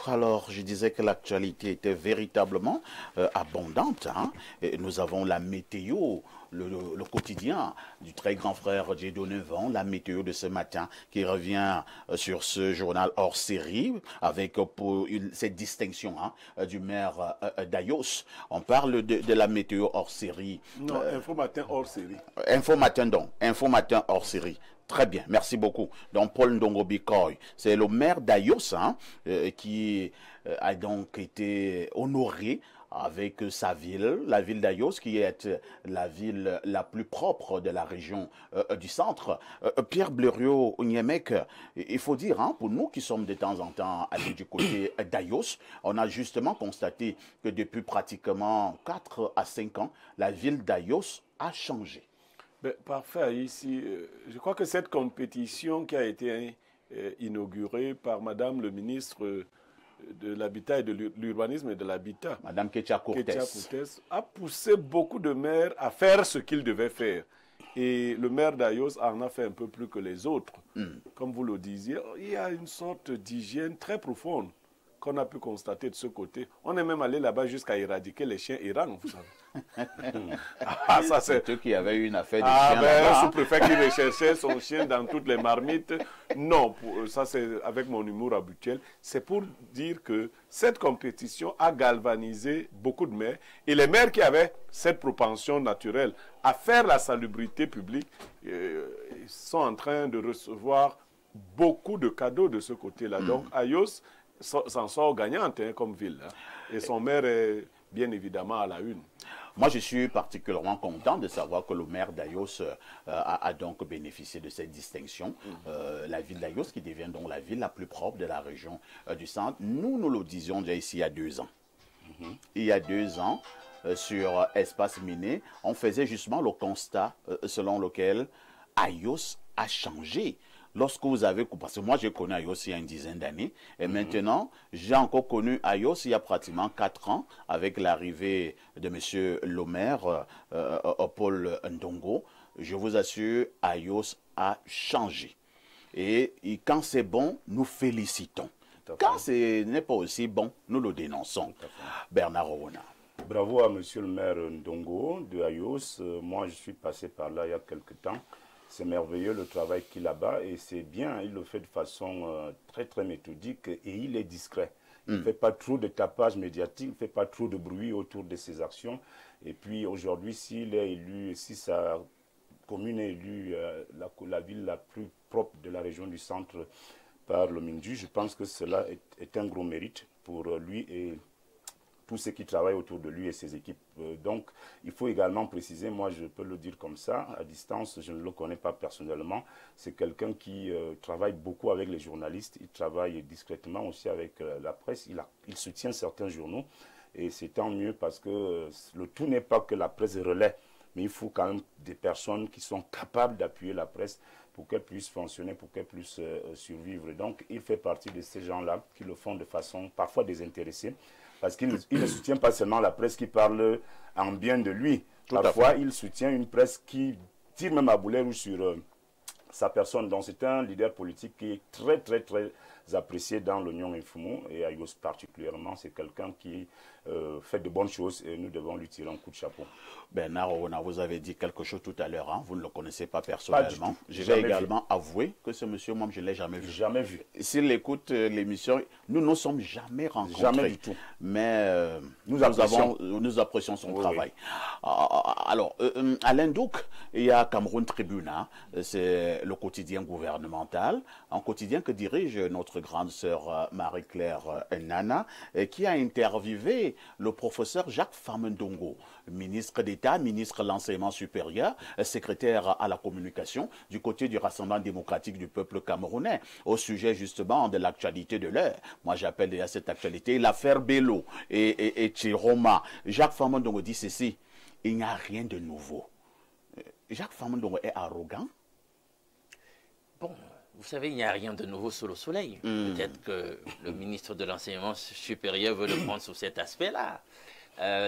Alors, je disais que l'actualité était véritablement abondante. Hein. Et nous avons la météo, le quotidien du très grand frère Dieudonné Vent, la météo de ce matin qui revient sur ce journal hors série avec pour cette distinction hein, du maire d'Ayos. On parle de la météo hors série. Non, Info Matin hors série. Info Matin donc, Info Matin hors série. Très bien, merci beaucoup. Donc Paul Ndongo Bikoy, c'est le maire d'Ayos hein, qui a donc été honoré avec sa ville, la ville d'Ayos, qui est la ville la plus propre de la région du centre. Pierre Blériot Onyemec, il faut dire, hein, pour nous qui sommes de temps en temps allés du côté d'Ayos, on a justement constaté que depuis pratiquement 4 à 5 ans, la ville d'Ayos a changé. Ben, parfait, ici, je crois que cette compétition qui a été inaugurée par Madame le ministre de l'Habitat et de l'Urbanisme et de l'Habitat, Madame Ketia Cortés, a poussé beaucoup de maires à faire ce qu'ils devaient faire. Et le maire d'Ayos en a fait un peu plus que les autres. Comme vous le disiez, il y a une sorte d'hygiène très profonde qu'on a pu constater de ce côté. On est même allé là-bas jusqu'à éradiquer les chiens errants, vous savez. Ça c'est eux qui avaient eu une affaire de chien là-bas. Un sous-préfet qui recherchait son chien dans toutes les marmites. Non, ça c'est avec mon humour habituel. C'est pour dire que cette compétition a galvanisé beaucoup de maires. Et les maires qui avaient cette propension naturelle à faire la salubrité publique sont en train de recevoir beaucoup de cadeaux de ce côté-là. Donc Ayos s'en sort gagnante hein, comme ville. Hein. Et son maire est bien évidemment à la une. Moi, je suis particulièrement content de savoir que le maire d'Ayos a donc bénéficié de cette distinction. La ville d'Ayos qui devient donc la ville la plus propre de la région du centre. Nous le disions déjà ici il y a 2 ans. Il y a 2 ans, sur Espace Miné, on faisait justement le constat selon lequel Ayos a changé. Lorsque vous avez... Parce que moi, j'ai connu Ayos il y a une dizaine d'années. Et maintenant, j'ai encore connu Ayos il y a pratiquement 4 ans avec l'arrivée de M. le maire, Paul Ndongo. Je vous assure, Ayos a changé. Et quand c'est bon, nous félicitons. Quand ce n'est pas aussi bon, nous le dénonçons. Bernard Owona. Bravo à M. le maire Ndongo de Ayos. Moi, je suis passé par là il y a quelques temps. C'est merveilleux le travail qu'il a là-bas et c'est bien, il le fait de façon très très méthodique et il est discret. Il ne fait pas trop de tapage médiatique, il ne fait pas trop de bruit autour de ses actions. Et puis aujourd'hui, s'il est élu, si sa commune est élue la ville la plus propre de la région du centre par le Minju, je pense que cela est un gros mérite pour lui et tous ceux qui travaillent autour de lui et ses équipes. Donc, il faut également préciser, moi je peux le dire comme ça, à distance, je ne le connais pas personnellement, c'est quelqu'un qui travaille beaucoup avec les journalistes, il travaille discrètement aussi avec la presse, il soutient certains journaux, et c'est tant mieux parce que le tout n'est pas que la presse relaie, mais il faut quand même des personnes qui sont capables d'appuyer la presse pour qu'elle puisse fonctionner, pour qu'elle puisse survivre. Donc, il fait partie de ces gens-là qui le font de façon parfois désintéressée, parce qu'il ne soutient pas seulement la presse qui parle en bien de lui. Parfois, il soutient une presse qui tire même à boulet rouge sur sa personne. Donc, c'est un leader politique qui est très, très, très apprécié dans l'Union Infumo et Ayos particulièrement. C'est quelqu'un qui fait de bonnes choses et nous devons lui tirer un coup de chapeau. Bernard Owona, vous avez dit quelque chose tout à l'heure, hein? Vous ne le connaissez pas personnellement. Je vais également avouer que ce monsieur, moi, je ne l'ai jamais vu. Jamais vu. S'il écoute l'émission, nous ne nous sommes jamais rencontrés. Jamais du tout. Mais nous apprécions son travail. Oui. Alors, à l'Indouk, il y a Cameroun Tribune, hein? C'est le quotidien gouvernemental, un quotidien que dirige notre grande sœur Marie-Claire Nana, qui a interviewé le professeur Jacques Famendongo, ministre d'État, ministre de l'Enseignement supérieur, secrétaire à la communication du côté du Rassemblement démocratique du peuple camerounais, au sujet justement de l'actualité de l'heure. Moi j'appelle déjà cette actualité l'affaire Bello et Chiroma. Jacques Famendongo dit ceci: il n'y a rien de nouveau. Jacques Famendongo est arrogant? Bon, vous savez, il n'y a rien de nouveau sous le soleil. Peut-être que le ministre de l'Enseignement supérieur veut le prendre sous cet aspect-là.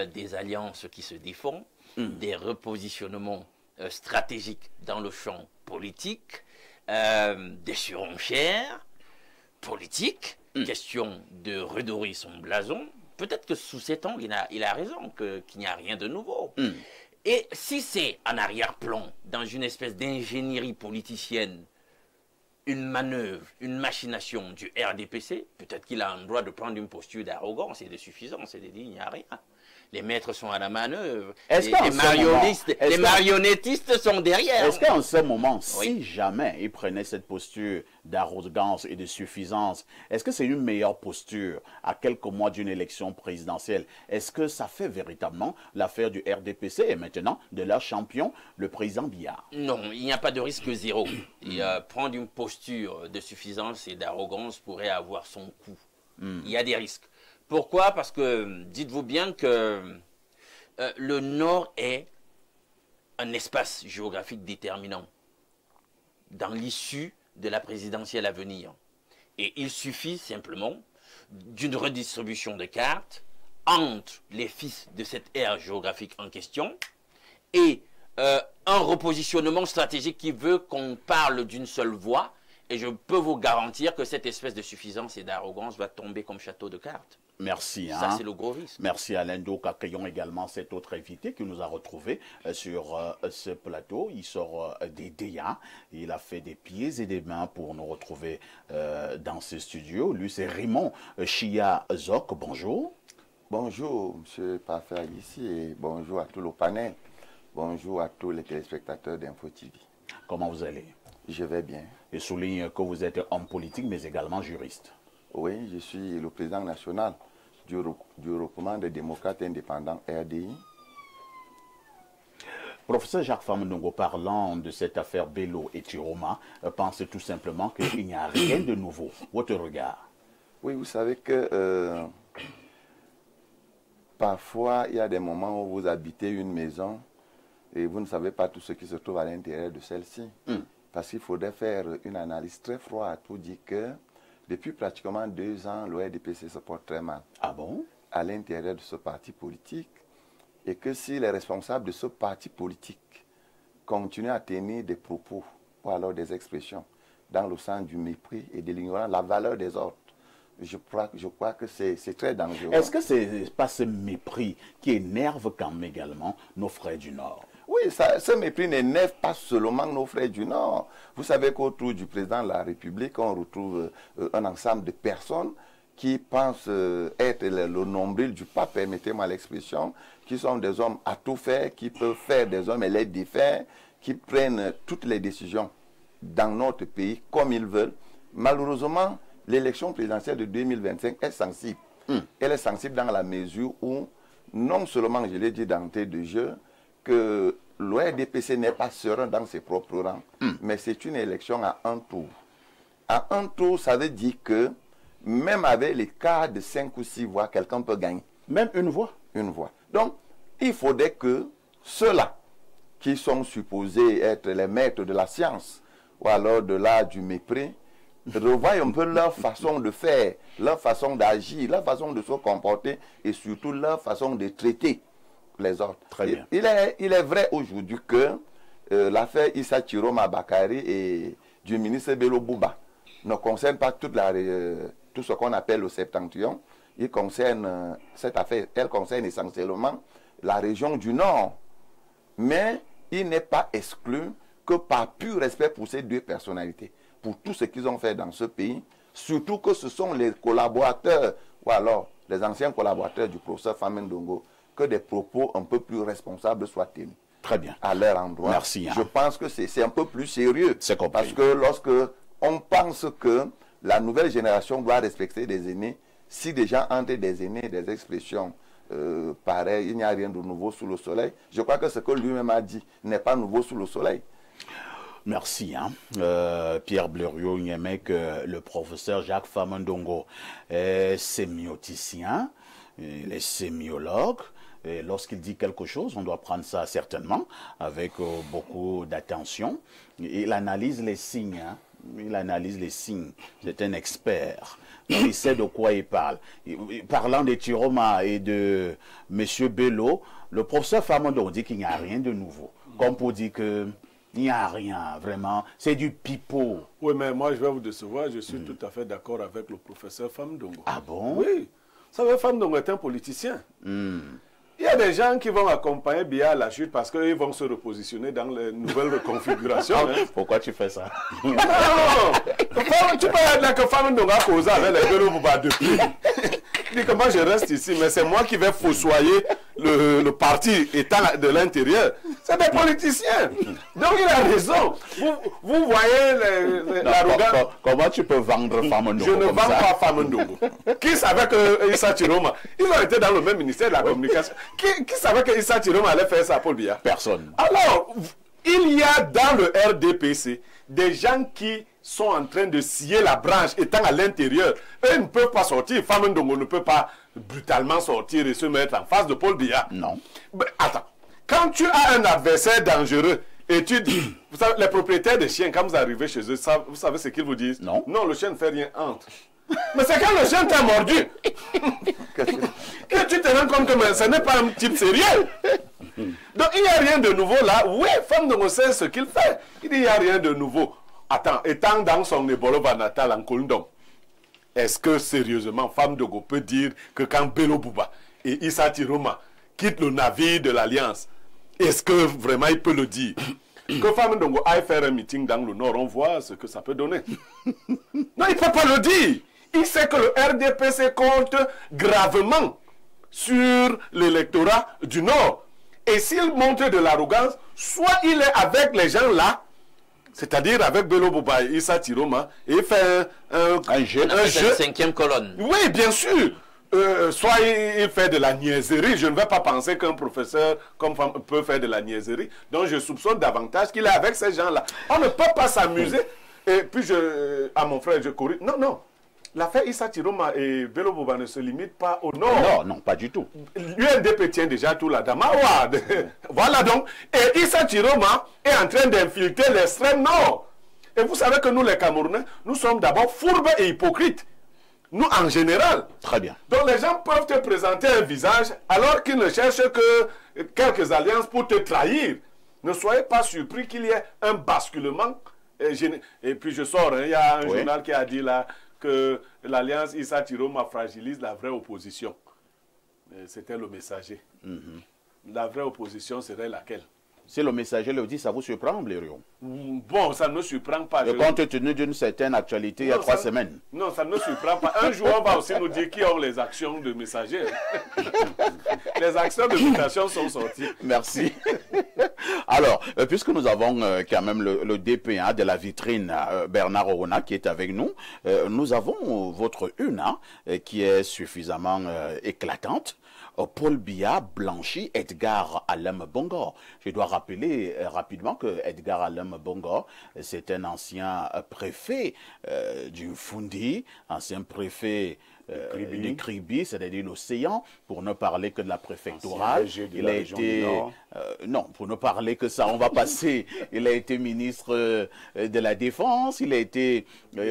Des alliances qui se défont, des repositionnements stratégiques dans le champ politique, des surenchères. politique, question de redorer son blason. Peut-être que sous cet angle, il a raison, qu'il n'y a rien de nouveau. Et si c'est en arrière-plan, dans une espèce d'ingénierie politicienne, une manœuvre, une machination du RDPC, peut-être qu'il a un droit de prendre une posture d'arrogance et de suffisance et de dire il n'y a rien. Les maîtres sont à la manœuvre. Les marionnettistes sont derrière. Est-ce qu'en ce moment, si jamais ils prenaient cette posture d'arrogance et de suffisance, est-ce que c'est une meilleure posture à quelques mois d'une élection présidentielle? Est-ce que ça fait véritablement l'affaire du RDPC et maintenant de leur champion, le président Biya? Non, il n'y a pas de risque zéro. Prendre une posture de suffisance et d'arrogance pourrait avoir son coût. Il y a des risques. Pourquoi? Parce que dites-vous bien que le Nord est un espace géographique déterminant dans l'issue de la présidentielle à venir. Et il suffit simplement d'une redistribution de cartes entre les fils de cette aire géographique en question et un repositionnement stratégique qui veut qu'on parle d'une seule voix. Et je peux vous garantir que cette espèce de suffisance et d'arrogance va tomber comme château de cartes. Merci. Ça, c'est le gros risque. Merci Alain Douk. Accueillons également cet autre invité qui nous a retrouvés sur ce plateau. Il sort des DEA. Il a fait des pieds et des mains pour nous retrouver dans ce studio. Lui, c'est Raymond Chia Zok. Bonjour. Bonjour, M. Parfait ici et bonjour à tout le panel. Bonjour à tous les téléspectateurs d'Info TV. Comment vous allez? Je vais bien. Et souligne que vous êtes homme politique, mais également juriste. Oui, je suis le président national du regroupement des démocrates indépendants RDI. Professeur Jacques Famondongo, parlant de cette affaire Bello et Tiroma, pense tout simplement qu'il n'y a rien de nouveau. Votre regard? Oui, vous savez que parfois, il y a des moments où vous habitez une maison et vous ne savez pas tout ce qui se trouve à l'intérieur de celle-ci. Parce qu'il faudrait faire une analyse très froide pour dire que depuis pratiquement 2 ans, l'ORDPC se porte très mal. Ah bon? À l'intérieur de ce parti politique. Et que si les responsables de ce parti politique continuent à tenir des propos ou alors des expressions dans le sens du mépris et de l'ignorance, la valeur des autres, je crois que c'est très dangereux. Est-ce que ce n'est pas ce mépris qui énerve quand même également nos frères du Nord? Oui, ce mépris n'énerve pas seulement nos frères du Nord. Vous savez qu'autour du président de la République, on retrouve un ensemble de personnes qui pensent être le nombril du pape, permettez-moi l'expression, qui sont des hommes à tout faire, qui peuvent faire des hommes et les défaire, qui prennent toutes les décisions dans notre pays comme ils veulent. Malheureusement, l'élection présidentielle de 2025 est sensible. Elle est sensible dans la mesure où, non seulement, je l'ai dit d'entrée de jeu, que l'ORDPC n'est pas serein dans ses propres rangs, mais c'est une élection à un tour. À un tour, ça veut dire que même avec l'écart de 5 ou 6 voix, quelqu'un peut gagner. Même une voix? Une voix. Donc, il faudrait que ceux-là, qui sont supposés être les maîtres de la science, ou alors de l'art du mépris, revoient un peu leur façon de faire, leur façon d'agir, leur façon de se comporter, et surtout leur façon de traiter les autres. Très bien. Il est vrai aujourd'hui que l'affaire Issa Chiroma Bakari et du ministre Bello Bouba ne concerne pas tout ce qu'on appelle le septentrion. Il concerne cette affaire, elle concerne essentiellement la région du Nord. Mais il n'est pas exclu que par pur respect pour ces deux personnalités, pour tout ce qu'ils ont fait dans ce pays, surtout que ce sont les collaborateurs, ou alors les anciens collaborateurs du professeur Famondongo, que des propos un peu plus responsables soient tenus. Très bien. À leur endroit. Merci. Je pense que c'est un peu plus sérieux. C'est compris. Parce que lorsque on pense que la nouvelle génération doit respecter des aînés, si des gens entrent des aînés, des expressions pareilles, il n'y a rien de nouveau sous le soleil. Je crois que ce que lui-même a dit n'est pas nouveau sous le soleil. Merci. Pierre Blériot, il aimait que le professeur Jacques Famondongo est sémioticien, il est sémiologue. Et lorsqu'il dit quelque chose, on doit prendre ça certainement avec beaucoup d'attention. Il analyse les signes. Il analyse les signes. C'est un expert. Il sait de quoi il parle. Parlant de Tiroma et de M. Bello, le professeur Famondongo dit qu'il n'y a rien de nouveau. Comme pour dire que Il n'y a rien, vraiment. C'est du pipeau. Oui, mais moi, je vais vous décevoir. Je suis tout à fait d'accord avec le professeur Famdongo. Ah bon? Oui. Vous savez, Famdongo est un politicien. Il y a des gens qui vont accompagner Biya à la chute parce qu'ils vont se repositionner dans les nouvelles configurations. Hein. Pourquoi tu fais ça? Non, tu peux dire que Famdongo a causé avec les Bello Bouba depuis. Il dit que moi je reste ici, mais c'est moi qui vais fossoyer le parti étant de l'intérieur. C'est des politiciens. Donc il a raison. Vous voyez l'arrogance. Comment tu peux vendre Famdongo? Je ne vends pas Famdongo. Qui savait que Issa Chiroma, ils ont été dans le même ministère de la communication. Qui savait que Issa Chiroma allait faire ça, Paul Biya? Personne. Alors, il y a dans le RDPC des gens qui sont en train de scier la branche étant à l'intérieur. Eux ne peuvent pas sortir. Famdongo ne peut pas brutalement sortir et se mettre en face de Paul Biya. Non. Mais attends, quand tu as un adversaire dangereux et tu dis, vous savez, les propriétaires des chiens, quand vous arrivez chez eux, vous savez ce qu'ils vous disent? Non. Non, le chien ne fait rien, entre. Mais c'est quand le chien t'a mordu que tu te rends compte que ce n'est pas un type sérieux. Donc il n'y a rien de nouveau là. Oui, Famdongo sait ce qu'il fait. Il dit il n'y a rien de nouveau. Attends, étant dans son Ebolova natal en Koundom, est-ce que sérieusement Famdongo peut dire que quand Bello Bouba et Issa Chiroma quittent le navire de l'Alliance, est-ce que vraiment il peut le dire? Que Famdongo aille faire un meeting dans le Nord, on voit ce que ça peut donner. Non, il ne peut pas le dire. Il sait que le RDPC compte gravement sur l'électorat du Nord. Et s'il montre de l'arrogance, soit il est avec les gens là, c'est-à-dire avec Bello Bouba et Issa Chiroma, et il fait un jeu. Cinquième colonne. Oui, bien sûr. Soit il fait de la niaiserie. Je ne vais pas penser qu'un professeur comme peut faire de la niaiserie. Donc je soupçonne davantage qu'il est avec ces gens-là. On ne peut pas s'amuser. Et puis à mon frère, je corrige. Non, non. L'affaire Issa Chiroma et Bello Bouba ne se limite pas au Nord. Non, non, pas du tout. L'UNDP tient déjà tout la Damawa. Voilà donc. Et Issa Chiroma est en train d'infiltrer l'extrême Nord. Et vous savez que nous, les Camerounais, nous sommes d'abord fourbes et hypocrites. Nous, en général. Très bien. Donc les gens peuvent te présenter un visage alors qu'ils ne cherchent que quelques alliances pour te trahir. Ne soyez pas surpris qu'il y ait un basculement. Et puis je sors, hein, il y a un journal qui a dit là que l'alliance Issa Chiroma fragilise la vraie opposition. C'était le messager. La vraie opposition serait laquelle? Si le messager le dit, ça vous surprend, Blériot? Bon, ça ne me surprend pas. Compte tenu d'une certaine actualité, il y a 3 semaines. Non, ça ne me surprend pas. Un jour, on va aussi nous dire qui ont les actions de messager. Les actions de mutation sont sorties. Merci. Alors, puisque nous avons quand même le DP de la vitrine, Bernard Orona, qui est avec nous, nous avons votre une qui est suffisamment éclatante. Paul Biya blanchit Edgar Alem Bongor. Je dois rappeler rapidement que Edgar Alem Bongor, c'est un ancien préfet du Fundi, ancien préfet du Kribi, c'est-à-dire l'océan, pour ne parler que de la préfectorale. Il a été, non, pour ne parler que ça, on va passer. Il a été ministre de la Défense, il a été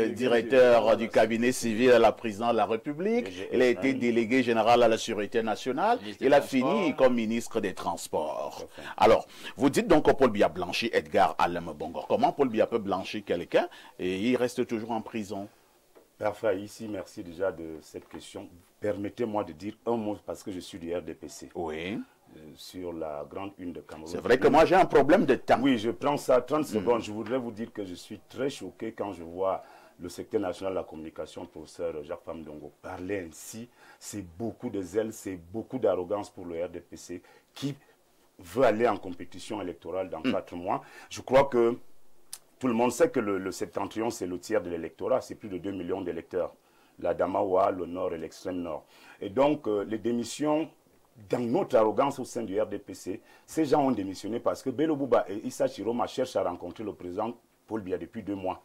directeur du cabinet civil à la présidence de la République, il a été délégué général à la Sûreté nationale, il a fini comme ministre des Transports. Alors, vous dites donc que Paul Biya blanchit Edgar Alem Bongor. Comment Paul Biya peut blanchir quelqu'un et il reste toujours en prison? Parfait, ici, merci déjà de cette question. Permettez-moi de dire un mot parce que je suis du RDPC. Oui. Sur la grande une de Cameroun. C'est vrai que moi j'ai un problème de temps. Oui, je prends ça 30 secondes. Je voudrais vous dire que je suis très choqué quand je vois le secrétaire national de la communication, le professeur Jacques Famdongo, parler ainsi. C'est beaucoup de zèle, c'est beaucoup d'arrogance pour le RDPC qui veut aller en compétition électorale dans 4 mois. Je crois que tout le monde sait que le septentrion, c'est le tiers de l'électorat. C'est plus de 2 millions d'électeurs. La Damawa, le Nord et l'extrême Nord. Et donc, les démissions, dans notre arrogance au sein du RDPC, ces gens ont démissionné parce que Bello Bouba et Issa Chiroma cherchent à rencontrer le président Paul Biya depuis 2 mois.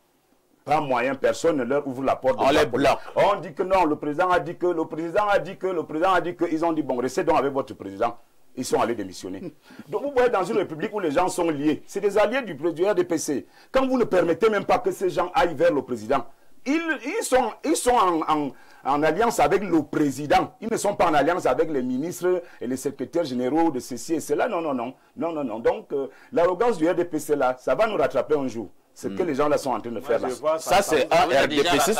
Pas moyen, personne ne leur ouvre la porte. On les bloque. On dit que non, le président a dit que, le président a dit que, le président a dit que. Ils ont dit, bon, restez donc avec votre président. Ils sont allés démissionner. Donc vous voyez, dans une république où les gens sont liés, c'est des alliés du RDPC. Quand vous ne permettez même pas que ces gens aillent vers le président, ils sont en alliance avec le président. Ils ne sont pas en alliance avec les ministres et les secrétaires généraux de ceci et cela. Non. Donc, l'arrogance du RDPC, là, ça va nous rattraper un jour. Ce que les gens là sont en train de faire là. Ça, c'est un RDPC.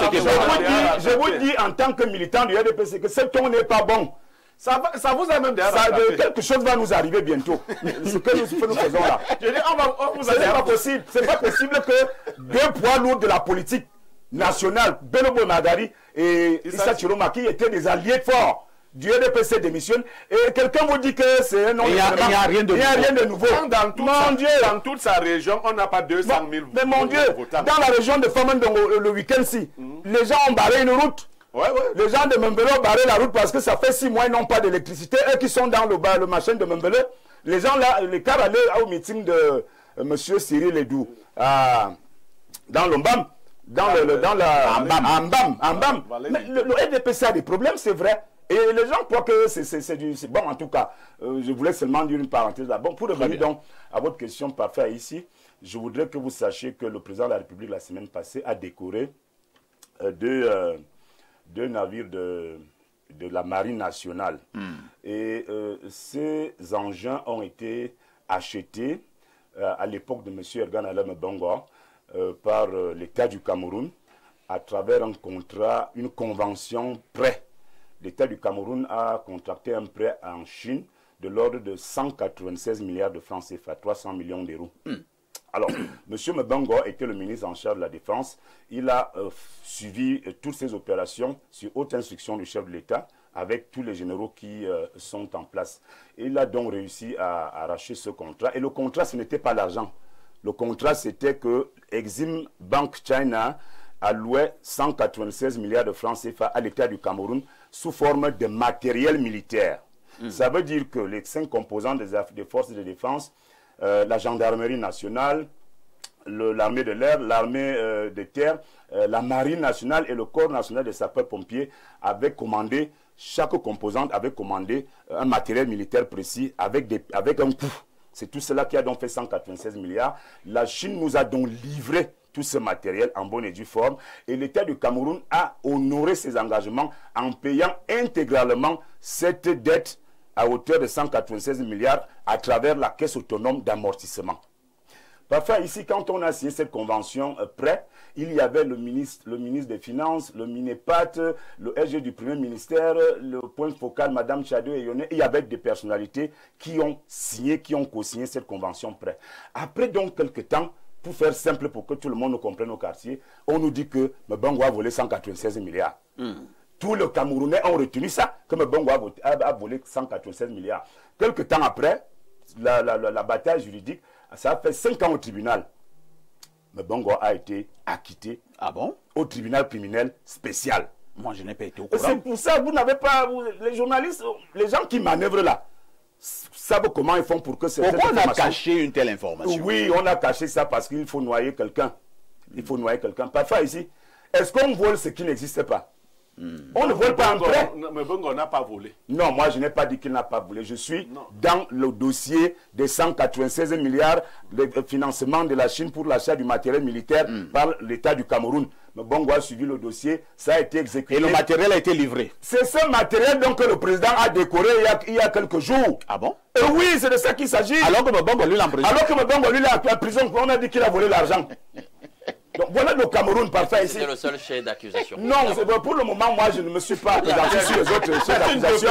Je vous dis en tant que militant du RDPC que ce ton n'est pas bon. Ça vous a même déjà rattrapé. Quelque chose va nous arriver bientôt. Ce que nous faisons là. Je dis, Ce n'est pas possible. Ce n'est pas possible que deux poids lourds de la politique nationale, Benobo Magari et Issa Chiroma, qui étaient des alliés forts du RDPC, démissionne, et quelqu'un vous dit que c'est un nom. Il n'y a rien de nouveau. Dans toute sa région, on n'a pas 200 000 mais mon Dieu, dans la région de Famandongo, le week-end-ci, les gens ont barré une route. Les gens de Membele ont barré la route parce que ça fait 6 mois ils n'ont pas d'électricité. Eux qui sont dans le machin de Membele, les gens là, les cars allaient au meeting de M. Cyril Edou dans l'Ombam, Ambam. Mais le RDPC a des problèmes, c'est vrai. Et les gens croient que c'est bon. En tout cas, je voulais seulement dire une parenthèse là. Bon, pour revenir donc à votre question parfaite ici, je voudrais que vous sachiez que le président de la République la semaine passée a décoré deux navires de la Marine nationale. Et ces engins ont été achetés à l'époque de M. Ergan Alem Bongo par l'État du Cameroun à travers un contrat, une convention prêt. L'État du Cameroun a contracté un prêt en Chine de l'ordre de 196 milliards de francs CFA, 300 millions d'euros. Alors, M. Mbongo était le ministre en charge de la Défense. Il a suivi toutes ces opérations sur haute instruction du chef de l'État avec tous les généraux qui sont en place. Il a donc réussi à arracher ce contrat. Et le contrat, ce n'était pas l'argent. Le contrat, c'était que Exim Bank China allouait 196 milliards de francs CFA à l'État du Cameroun sous forme de matériel militaire. Ça veut dire que les 5 composants des forces de défense, la gendarmerie nationale, l'armée de l'air, l'armée de terre, la marine nationale et le corps national des sapeurs-pompiers avaient commandé, chaque composante avait commandé un matériel militaire précis avec un coût. C'est tout cela qui a donc fait 196 milliards. La Chine nous a donc livré tout ce matériel en bonne et due forme. Et l'État du Cameroun a honoré ses engagements en payant intégralement cette dette à hauteur de 196 milliards à travers la caisse autonome d'amortissement. Parfois, ici, quand on a signé cette convention prêt, il y avait le ministre des Finances, le MINEPAT, le SG du Premier ministère, le point focal, Mme Chadou et Yone. Il y avait des personnalités qui ont signé, qui ont co-signé cette convention prêt. Après donc quelques temps, pour faire simple, pour que tout le monde nous comprenne au quartier, on nous dit que Mbongo a volé 196 milliards. Tous les Camerounais ont retenu ça, que Mbongo a volé 196 milliards. Quelques temps après, la bataille juridique, ça a fait 5 ans au tribunal. Mbongo a été acquitté au tribunal criminel spécial. Moi, je n'ai pas été au courant. C'est pour ça que vous n'avez pas... les journalistes, les gens qui manœuvrent là, savent comment ils font pour que... Pourquoi on a caché une telle information? Oui, on a caché ça parce qu'il faut noyer quelqu'un. Il faut noyer quelqu'un. Parfois ici, est-ce qu'on vole ce qui n'existe pas? On ne vole pas un prêt. Mais Bongo n'a pas volé. Non, moi je n'ai pas dit qu'il n'a pas volé. Je suis dans le dossier des 196 milliards de financement de la Chine pour l'achat du matériel militaire par l'État du Cameroun. Mais Bongo a suivi le dossier, ça a été exécuté. Et le matériel a été livré. C'est ce matériel donc que le président a décoré il y a quelques jours. Ah bon? Oui, c'est de ça qu'il s'agit. Alors que Bongo lui l'a en prison. Alors que Bongo lui l'a en prison, on a dit qu'il a volé l'argent. Donc voilà le Cameroun parfait ici. C'est le seul chef d'accusation. Non, pour le moment, moi je ne me suis pas appesanti sur les autres chefs d'accusation.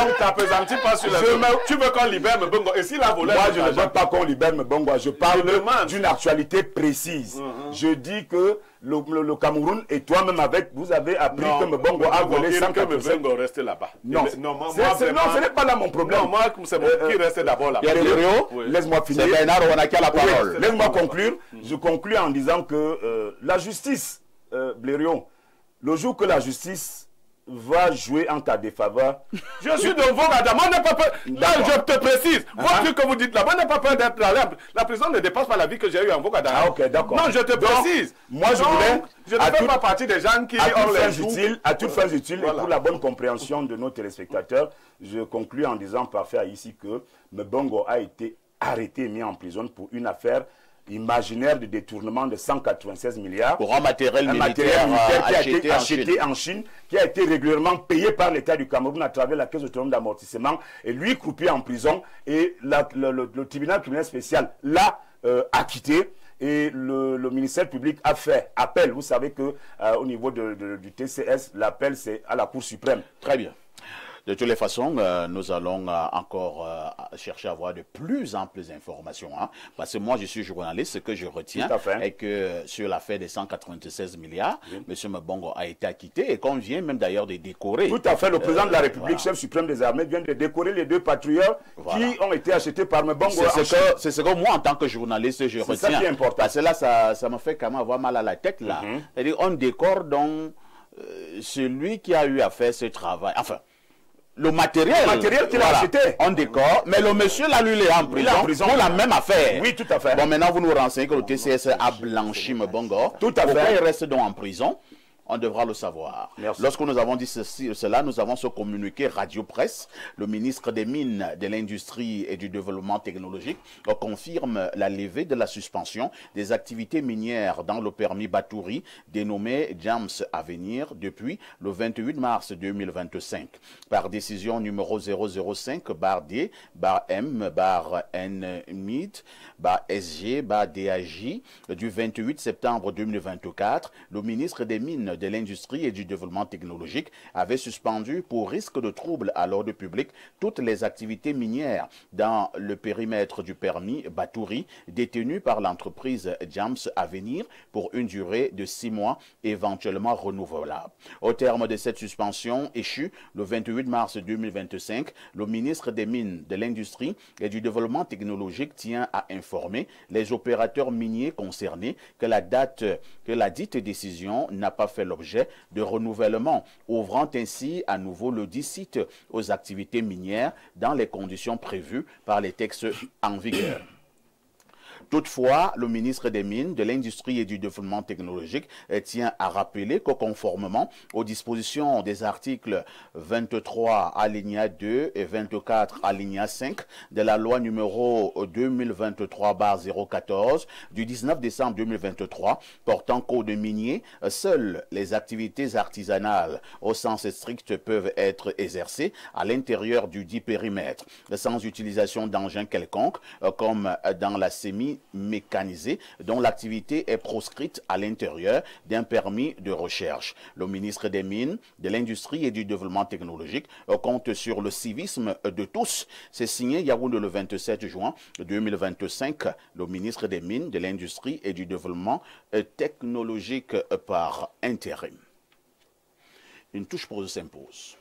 Tu veux qu'on libère Mbongo? Et s'il a volé? Moi je ne veux pas qu'on libère Mbongo. Je parle d'une actualité précise. Je dis que le Cameroun et toi-même avec, vous avez appris que Mbongo a volé 196. Mbongo reste là-bas. Non, ce n'est pas là mon problème. Non, moi c'est moi qui reste d'abord là. Laisse-moi finir. C'est Bernard Ouana qui a la parole. Laisse-moi conclure. Je conclus en disant que la justice, Blérion, le jour que la justice va jouer en ta défaveur. Je suis de vos radars. Moi, n'a pas peur. Là, je te précise. Votre truc que vous dites là, moi, n'a pas peur d'être là. La prison ne dépasse pas la vie que j'ai eue en vos radars. Ah, ok, d'accord. Non, je te précise. Moi, je voulais. Je ne fais pas partie des gens qui ont les joues. À toutes fins utiles et pour la bonne compréhension de nos téléspectateurs, je conclus en disant parfait ici que Mbongo a été arrêté et mis en prison pour une affaire imaginaire de détournement de 196 milliards. Pour un matériel militaire, qui a été acheté en Chine, qui a été régulièrement payé par l'État du Cameroun à travers la Caisse autonome d'amortissement, et lui croupit en prison, et le tribunal criminel spécial l'a acquitté. Et le ministère public a fait appel. Vous savez que au niveau du TCS, l'appel c'est à la Cour suprême. Très bien. De toutes les façons, nous allons encore chercher à avoir de plus amples informations. Hein, parce que moi, je suis journaliste, ce que je retiens est que sur l'affaire des 196 milliards, M. Mbongo a été acquitté et qu'on vient même d'ailleurs de décorer. Tout à fait. Le président de la République, chef suprême des armées, vient de décorer les 2 patrouilleurs qui ont été achetés par Mbongo. C'est ce que moi, en tant que journaliste, je retiens. C'est ça qui est important. Parce que là, ça me fait quand même avoir mal à la tête. Là. C'est-à-dire, on décore donc celui qui a eu à faire ce travail. Enfin, le matériel qu'il a acheté. On décore, mais le monsieur là, lui, il est en prison pour la même affaire. Oui, tout à fait. Bon, maintenant, vous nous renseignez que le TCS a blanchi Mbongo. Tout à fait. Pourquoi il reste donc en prison? On devra le savoir. Merci. Lorsque nous avons dit cela, nous avons ce communiqué Radio Presse. Le ministre des Mines, de l'Industrie et du Développement technologique confirme la levée de la suspension des activités minières dans le permis Batouri, dénommé Jams Avenir, depuis le 28 mars 2025. Par décision numéro 005-D-N-MIT-SG-DAJ du 28 septembre 2024, le ministre des Mines, de l'Industrie et du Développement technologique avait suspendu pour risque de trouble à l'ordre public toutes les activités minières dans le périmètre du permis Batouri détenu par l'entreprise Jams Avenir pour une durée de 6 mois éventuellement renouvelable. Au terme de cette suspension échue le 28 mars 2025, le ministre des Mines, de l'Industrie et du Développement technologique tient à informer les opérateurs miniers concernés que la dite décision n'a pas fait l'objet de renouvellement, ouvrant ainsi à nouveau le dit site aux activités minières dans les conditions prévues par les textes en vigueur. Toutefois, le ministre des Mines, de l'Industrie et du Développement technologique tient à rappeler que conformément aux dispositions des articles 23 alinéa 2 et 24 alinéa 5 de la loi numéro 2023/014 du 19 décembre 2023 portant code minier, seules les activités artisanales au sens strict peuvent être exercées à l'intérieur du dit périmètre, sans utilisation d'engins quelconques comme dans la mécanisée dont l'activité est proscrite à l'intérieur d'un permis de recherche. Le ministre des Mines, de l'Industrie et du Développement technologique compte sur le civisme de tous. C'est signé Yaoundé le 27 juin 2025, le ministre des Mines, de l'Industrie et du Développement technologique par intérim. Une touche pause s'impose.